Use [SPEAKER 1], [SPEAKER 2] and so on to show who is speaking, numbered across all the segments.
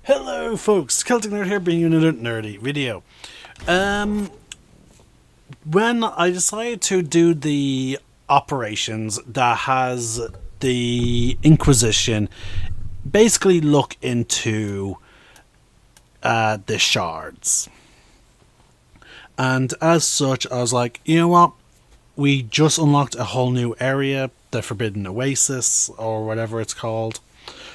[SPEAKER 1] Hello folks, Celtic Nerd here bringing you another nerdy video. When I decided to do the operations that has the Inquisition basically look into the shards. And as such, I was like, you know what? We just unlocked a whole new area, the Forbidden Oasis, or whatever it's called.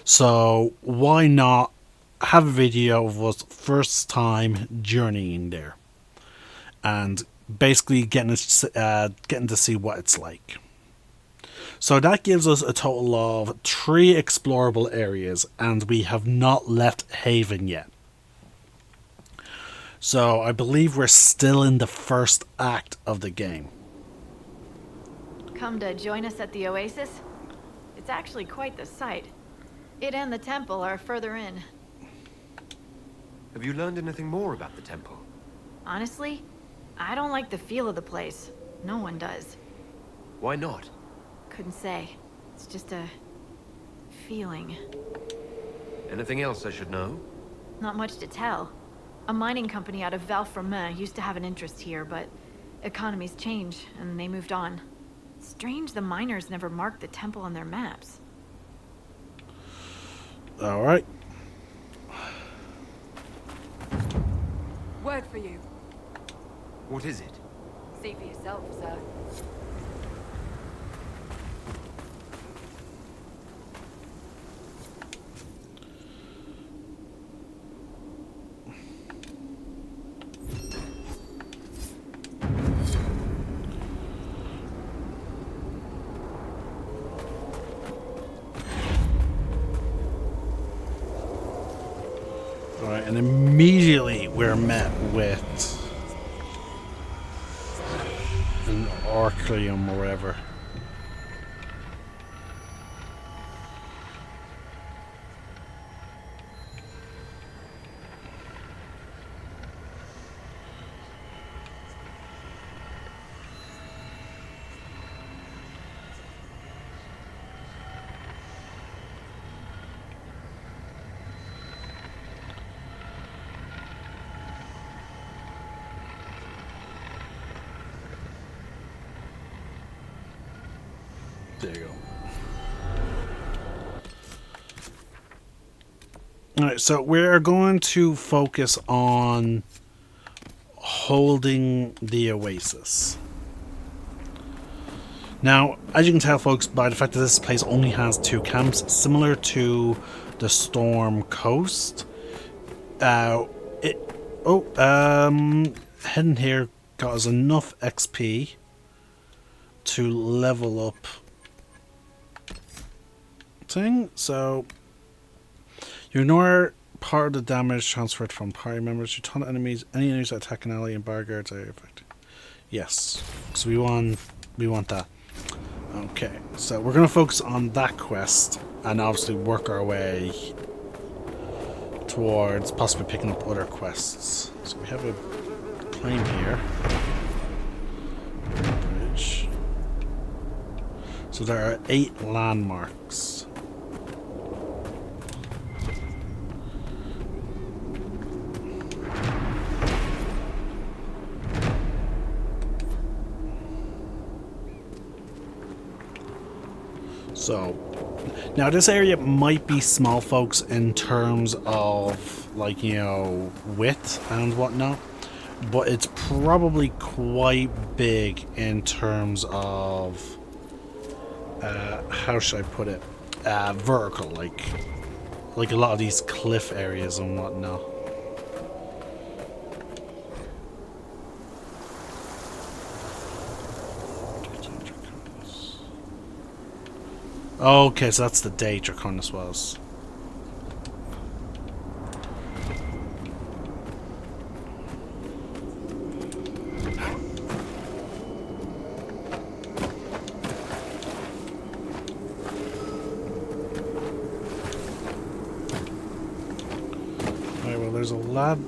[SPEAKER 1] So why not have a video of us first time journeying there and basically getting to see what it's like. So that gives us a total of 3 explorable areas, and we have not left Haven yet. So I believe we're still in the first act of the game.
[SPEAKER 2] Come to join us at the Oasis? It's actually quite the sight. It and the temple are further in.
[SPEAKER 3] Have you learned anything more about the temple?
[SPEAKER 2] Honestly, I don't like the feel of the place. No one does.
[SPEAKER 3] Why not?
[SPEAKER 2] Couldn't say. It's just a feeling.
[SPEAKER 3] Anything else I should know?
[SPEAKER 2] Not much to tell. A mining company out of Valframain used to have an interest here, but economies change and they moved on. Strange the miners never marked the temple on their maps.
[SPEAKER 1] Alright.
[SPEAKER 4] Word for you.
[SPEAKER 3] What is it?
[SPEAKER 4] See for yourself, sir.
[SPEAKER 1] Alright, and immediately we're met with an Arclium or whatever. There you go. Alright, so we're going to focus on holding the Oasis. Now, as you can tell, folks, by the fact that this place only has 2 camps, similar to the Storm Coast, heading here got us enough XP to level up thing. So you ignore part of the damage transferred from party members. You taunt enemies. Any enemies that attack an ally and bar guards are affected. Yes, so we want that. Okay, so we're gonna focus on that quest and obviously work our way towards possibly picking up other quests. So we have a claim here. Bridge. So there are 8 landmarks. So, now this area might be small, folks, in terms of, like, you know, width and whatnot, but it's probably quite big in terms of, how should I put it, vertical, like a lot of these cliff areas and whatnot. Okay, so that's the day Draconis was. Alright, well, there's a lad.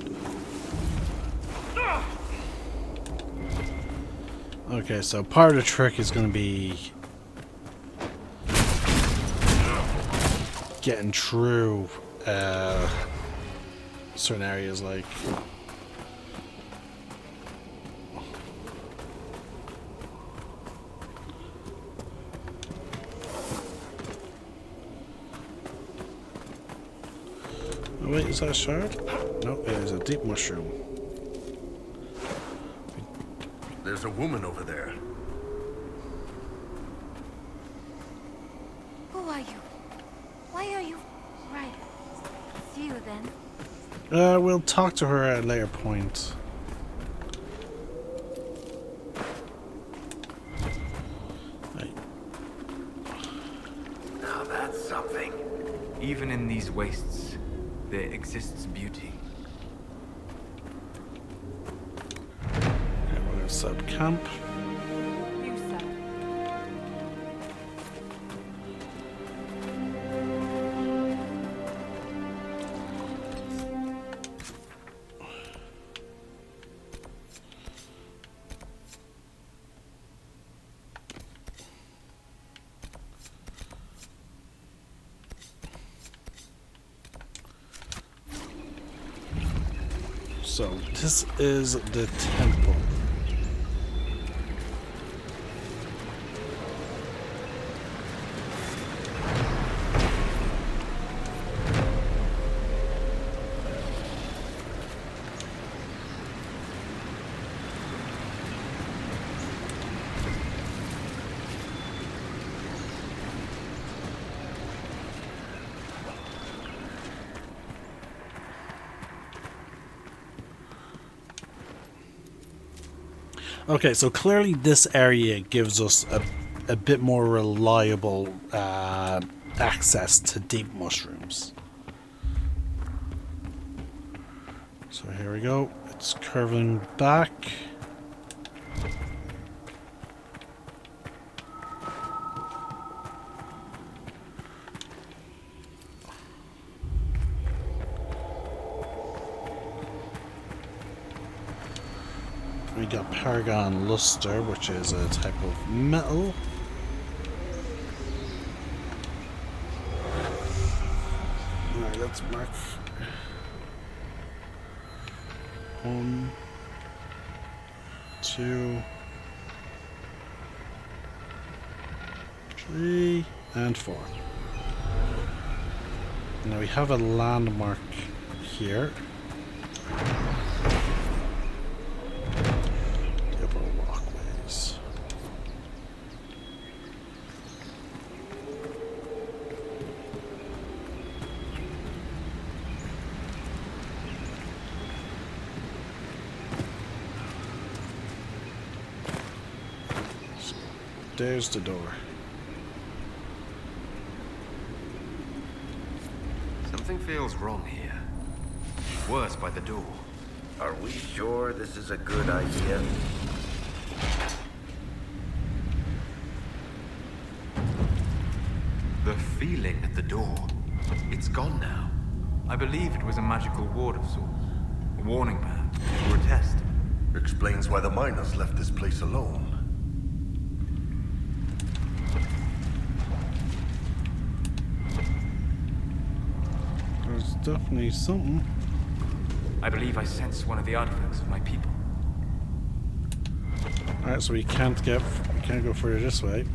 [SPEAKER 1] Okay, so part of the trick is going to be getting through certain areas like. Oh wait, is that a shard? No, it is a deep mushroom.
[SPEAKER 5] There's a woman over there.
[SPEAKER 6] Who are you? Why are you... Right. It's you, then.
[SPEAKER 1] We'll talk to her at a later point. Right.
[SPEAKER 5] Now that's something.
[SPEAKER 7] Even in these wastes, there exists beauty.
[SPEAKER 1] Okay, we're gonna set up camp.
[SPEAKER 4] You, sir.
[SPEAKER 1] So this is the temple. Okay, so clearly this area gives us a bit more reliable access to deep mushrooms. So here we go. It's curving back. We got Paragon Luster, which is a type of metal. Alright, let's mark 1, 2, 3, and 4. Now we have a landmark here. Walkways. There's the door.
[SPEAKER 3] Something feels wrong here. Worse by the door.
[SPEAKER 5] Are we sure this is a good idea?
[SPEAKER 3] The feeling at the door. It's gone now.
[SPEAKER 7] I believe it was a magical ward of sorts. A warning perhaps, or a test.
[SPEAKER 5] Explains why the miners left this place alone.
[SPEAKER 1] There's definitely something.
[SPEAKER 7] I believe I sense one of the artifacts of my people.
[SPEAKER 1] Alright, so we can't go further this way.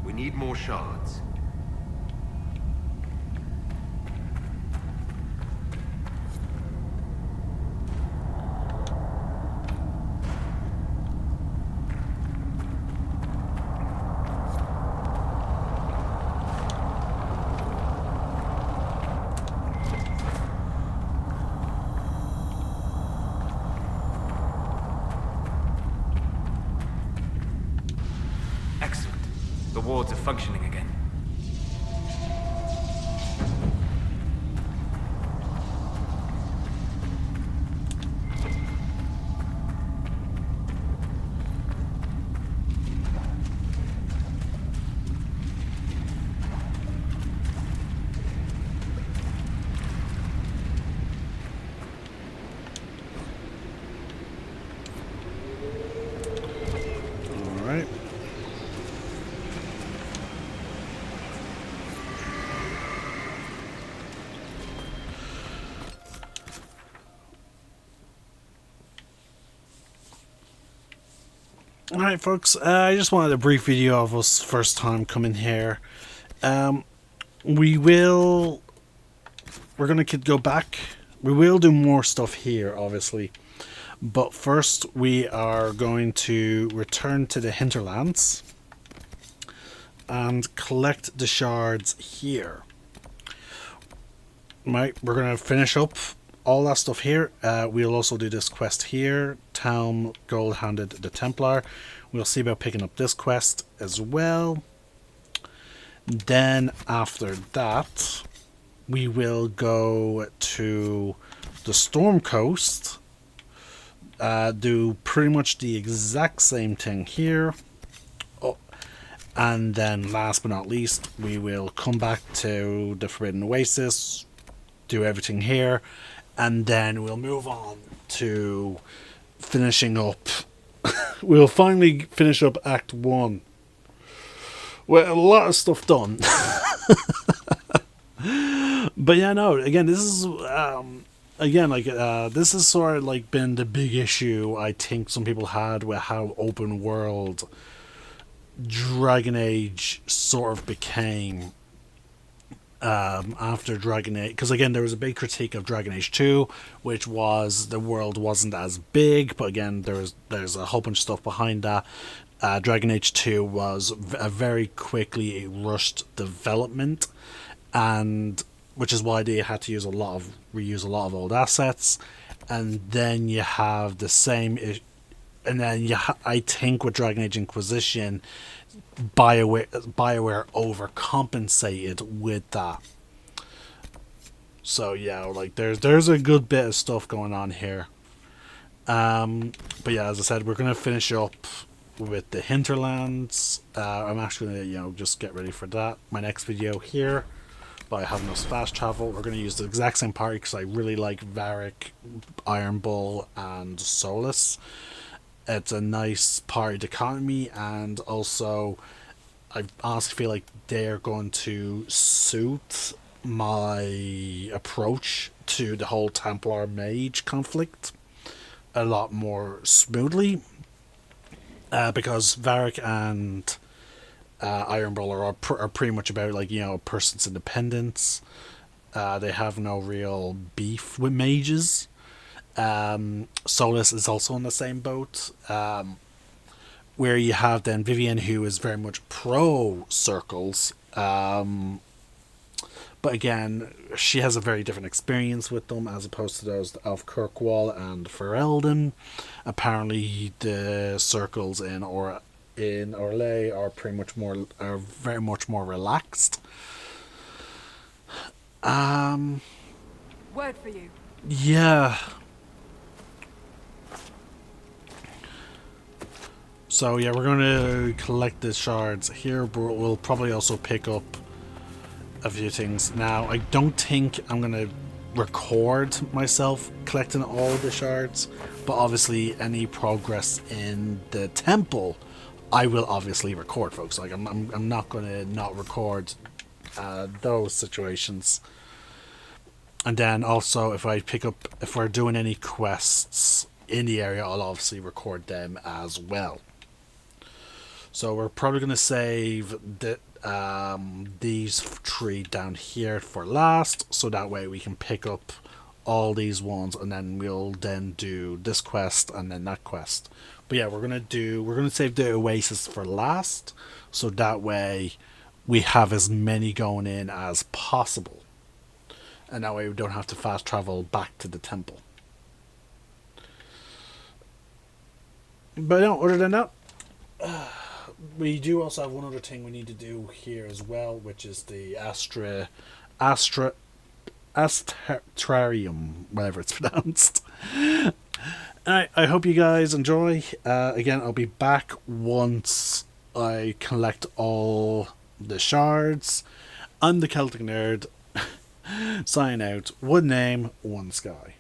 [SPEAKER 3] We need more shards.
[SPEAKER 7] Excellent. The wards are functioning again.
[SPEAKER 1] Alright folks, I just wanted a brief video of us first time coming here. We're gonna go back. We will do more stuff here, obviously. But first we are going to return to the hinterlands and collect the shards here. Right, we're gonna finish up all that stuff here. We'll also do this quest here. Town Gold-Handed the Templar. We'll see about picking up this quest as well. Then after that, we will go to the Storm Coast. Do pretty much the exact same thing here. Oh, and then last but not least, we will come back to the Forbidden Oasis, do everything here, and then we'll move on to finishing up. We'll finally finish up Act 1. Well, a lot of stuff done. But yeah, no, again, this is this is sort of like been the big issue I think some people had with how open world Dragon Age sort of became after Dragon Age, because again there was a big critique of Dragon Age 2, which was the world wasn't as big, but again there's a whole bunch of stuff behind that. Dragon Age 2 was a very quickly rushed development, and which is why they had to reuse a lot of old assets. And then you have the same and then I think with Dragon Age Inquisition, BioWare overcompensated with that. So yeah, like there's a good bit of stuff going on here. But yeah, as I said, we're gonna finish up with the hinterlands. I'm actually gonna just get ready for that. My next video here. But I have no fast travel. We're going to use the exact same party because I really like Varric, Iron Bull, and Solus. It's a nice party economy, and also I honestly feel like they're going to suit my approach to the whole Templar Mage conflict a lot more smoothly, because Varric and Iron Brawler are pretty much about a person's independence. They have no real beef with mages. Solus is also in the same boat, where you have then Vivienne, who is very much pro circles, but again she has a very different experience with them as opposed to those of Kirkwall and Ferelden. Apparently the circles in Orlais are very much more relaxed.
[SPEAKER 4] Word for you.
[SPEAKER 1] Yeah. So yeah, we're going to collect the shards here, but we'll probably also pick up a few things. Now, I don't think I'm going to record myself collecting all the shards, but obviously any progress in the temple I will obviously record, folks. Like I'm not gonna not record those situations. And then also if we're doing any quests in the area, I'll obviously record them as well. So we're probably gonna save these 3 down here for last, so that way we can pick up all these ones, and then we'll do this quest and then that quest. But yeah, we're gonna save the Oasis for last, so that way we have as many going in as possible, and that way we don't have to fast travel back to the temple. But no, other than that, we do also have one other thing we need to do here as well, which is the Astrarium, whatever it's pronounced. Alright, I hope you guys enjoy. Again, I'll be back once I collect all the shards. I'm the Celtic Nerd. Sign out. One name, one sky.